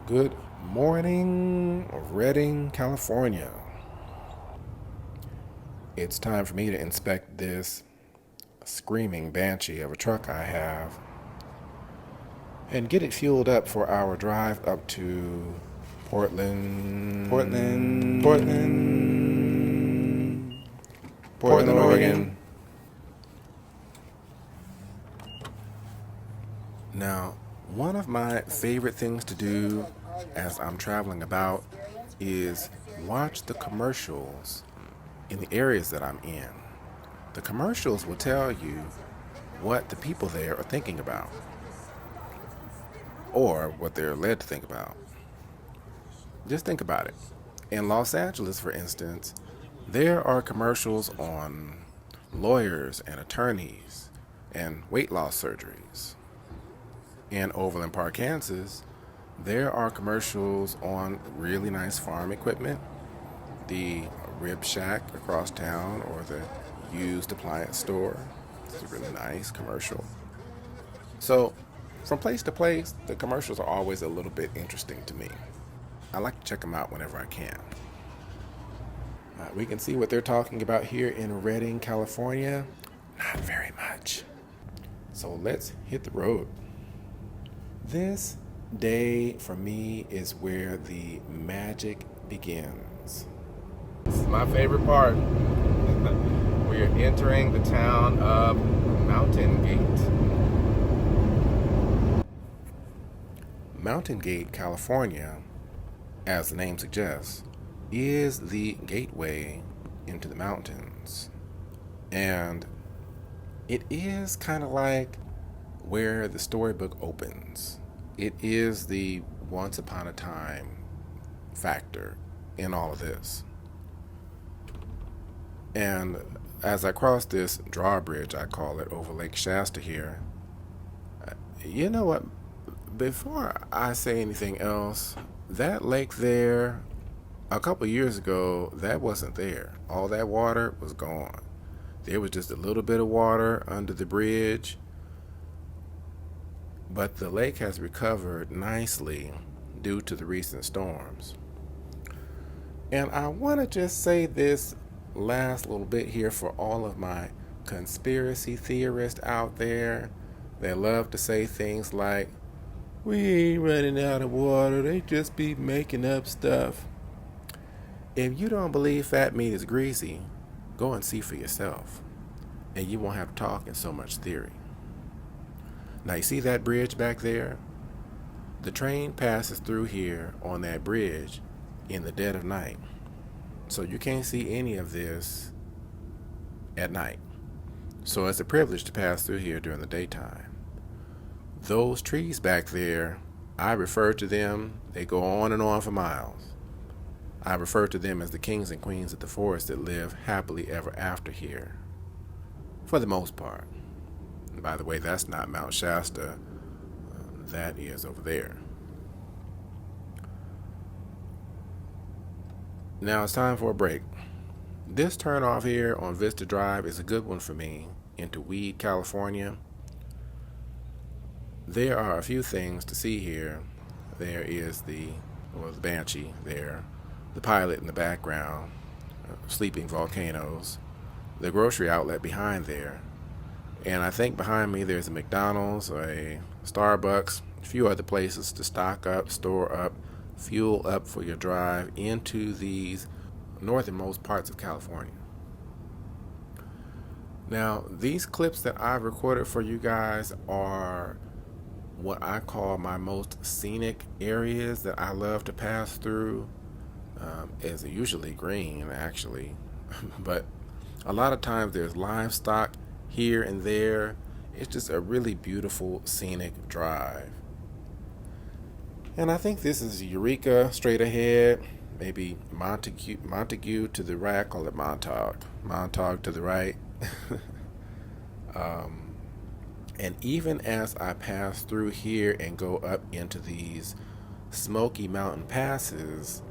Good morning, Redding, California. It's time for me to inspect this screaming banshee of a truck I have and get it fueled up for our drive up to Portland, Oregon. Now, one of my favorite things to do as I'm traveling about is watch the commercials in the areas that I'm in. The commercials will tell you what the people there are thinking about, or what they're led to think about. Just think about it. In Los Angeles, for instance, there are commercials on lawyers and attorneys and weight loss surgeries. In Overland Park, Kansas, there are commercials on really nice farm equipment, the rib shack across town, or the used appliance store. It's a really nice commercial. So, from place to place, the commercials are always a little bit interesting to me. I like to check them out whenever I can. We can see what they're talking about here in Redding, California. Not very much. So let's hit the road. This day for me is where the magic begins. This is my favorite part. We are entering the town of Mountain Gate. Mountain Gate, California, as the name suggests, is the gateway into the mountains. And it is kind of like where the storybook opens. It is the once upon a time factor in all of this. And as I cross this drawbridge, I call it, over Lake Shasta here, you know what? Before I say anything else, that lake there, a couple years ago, that wasn't there. All that water was gone. There was just a little bit of water under the bridge, but the lake has recovered nicely due to the recent storms. And I want to just say this last little bit here for all of my conspiracy theorists out there that love to say things like, "We ain't running out of water, they just be making up stuff." If you don't believe fat meat is greasy, go and see for yourself, and you won't have to talk in so much theory. Now, you see that bridge back there? The train passes through here on that bridge in the dead of night. So you can't see any of this at night. So it's a privilege to pass through here during the daytime. Those trees back there, I refer to them, they go on and on for miles. I refer to them as the kings and queens of the forest that live happily ever after here, for the most part. And by the way, that's not Mount Shasta, that is over there. Now it's time for a break. This turnoff here on Vista Drive is a good one for me into Weed, California. There are a few things to see here. There is the Banshee there, the pilot in the background, sleeping volcanoes, the grocery outlet behind there, and I think behind me there's a McDonald's, a Starbucks, a few other places to stock up, store up, fuel up for your drive into these northernmost parts of California. Now, these clips that I've recorded for you guys are what I call my most scenic areas that I love to pass through. It's usually green, actually, but a lot of times there's livestock here and there. It's just a really beautiful scenic drive. And I think this is Eureka straight ahead, maybe Montague to the right. I call it Montauk to the right. And even as I pass through here and go up into these Smoky Mountain passes,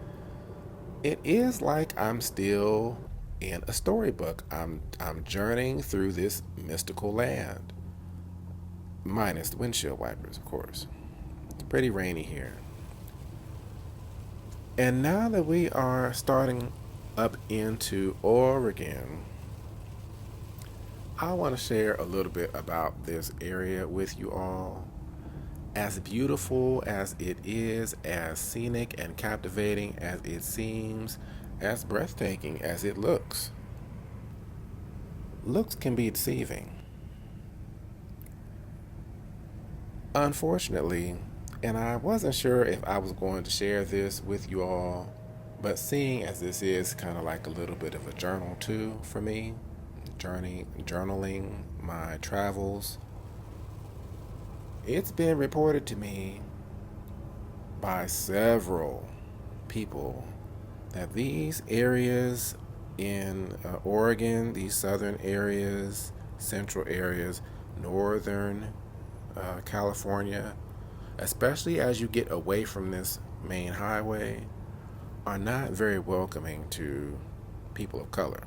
it is like I'm still in a storybook. I'm journeying through this mystical land, minus the windshield wipers, of course. It's pretty rainy here. And now that we are starting up into Oregon, I want to share a little bit about this area with you all. As beautiful as it is, as scenic and captivating as it seems, as breathtaking as it looks, looks can be deceiving. Unfortunately, and I wasn't sure if I was going to share this with you all, but seeing as this is kind of like a little bit of a journal too for me, journaling my travels, it's been reported to me by several people that these areas in Oregon, these southern areas, central areas, northern California, especially as you get away from this main highway, are not very welcoming to people of color.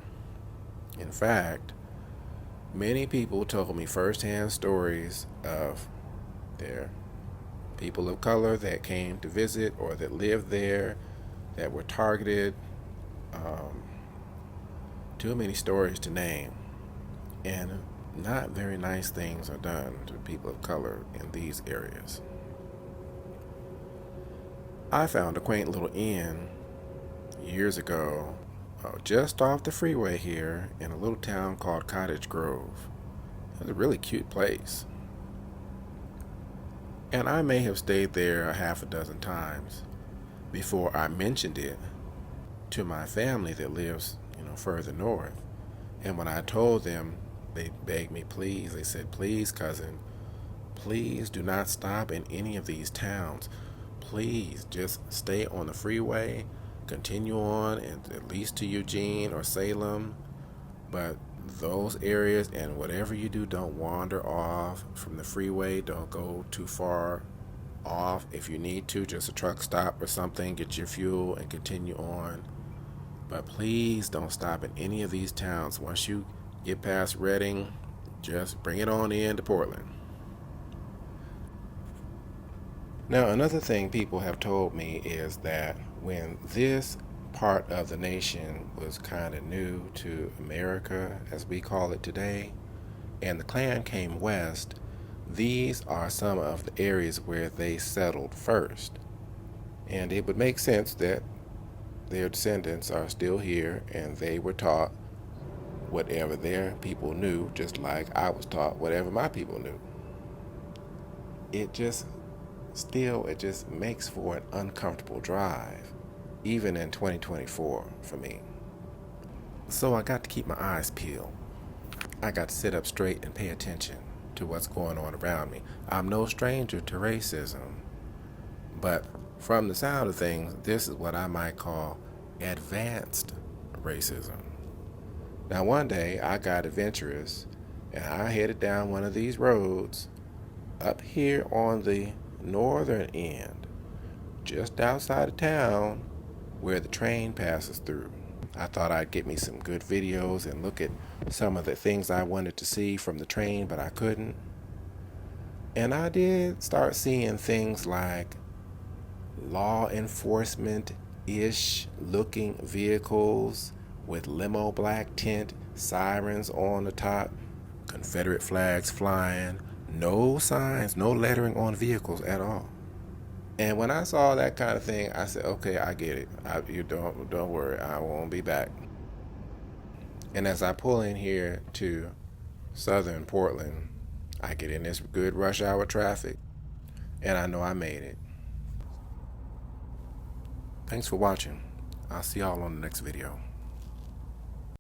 In fact, many people told me firsthand stories of their people of color that came to visit or that lived there that were targeted. Um, Too many stories to name. And not very nice things are done to people of color in these areas. I found a quaint little inn years ago, just off the freeway here in a little town called Cottage Grove. It was a really cute place. And I may have stayed there a half a dozen times before I mentioned it to my family that lives, further north. And when I told them, they begged me, please, they said, please, cousin, please do not stop in any of these towns. Please just stay on the freeway, continue on and at least to Eugene or Salem. But those areas and whatever you do, don't wander off from the freeway. Don't go too far off. If you need to, just a truck stop or something, get your fuel and continue on. But please don't stop in any of these towns. Once you get past Redding, just bring it on in to Portland. Now, another thing people have told me is that when this part of the nation was kind of new to America, as we call it today, and the Klan came west, these are some of the areas where they settled first. And it would make sense that their descendants are still here and they were taught whatever their people knew, just like I was taught whatever my people knew. It just makes for an uncomfortable drive, even in 2024 for me. So I got to keep my eyes peeled. I got to sit up straight and pay attention to what's going on around me. I'm no stranger to racism, but from the sound of things, this is what I might call advanced racism. Now, one day I got adventurous and I headed down one of these roads up here on the northern end, just outside of town where the train passes through. I thought I'd get me some good videos and look at some of the things I wanted to see from the train, but I couldn't. And I did start seeing things like law enforcement-ish looking vehicles with limo black tint, sirens on the top, Confederate flags flying, no signs, no lettering on vehicles at all. And when I saw that kind of thing, I said, okay, I get it. You don't worry, I won't be back. And as I pull in here to southern Portland, I get in this good rush hour traffic, and I know I made it. Thanks for watching. I'll see y'all on the next video.